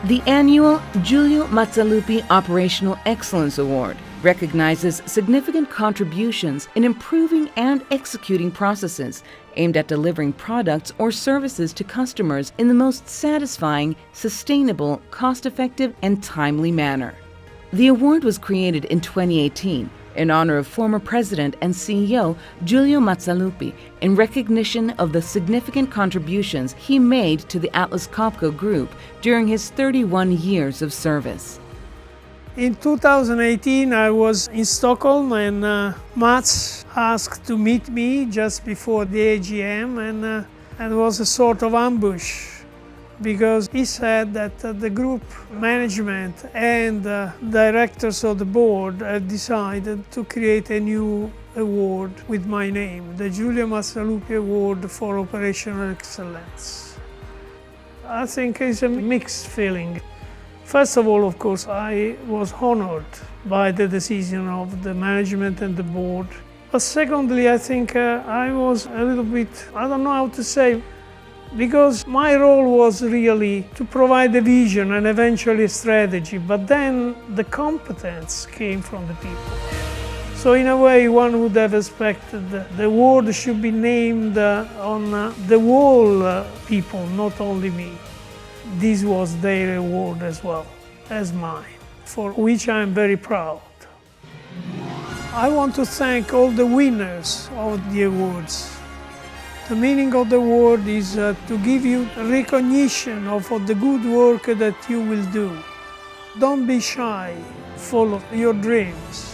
The annual Giulio Mazzalupi Operational Excellence Award recognizes significant contributions in improving and executing processes aimed at delivering products or services to customers in the most satisfying, sustainable, cost-effective, and timely manner. The award was created in 2018 in honor of former President and CEO Giulio Mazzalupi in recognition of the significant contributions he made to the Atlas Copco Group during his 31 years of service. In 2018 I was in Stockholm and Mats asked to meet me just before the AGM and it was a sort of ambush because he said that the group management and directors of the board had decided to create a new award with my name, the Giulio Mazzalupi Award for Operational Excellence. I think it's a mixed feeling. First of all, of course, I was honored by the decision of the management and the board. But secondly, I think I was a little bit, I don't know how to say, because my role was really to provide a vision and eventually a strategy, but then the competence came from the people. So in a way, one would have expected the award should be named on the whole people, not only me. This was their award as well as mine, for which I am very proud. I want to thank all the winners of the awards. The meaning of the award is to give you recognition of the good work that you will do. Don't be shy, follow your dreams.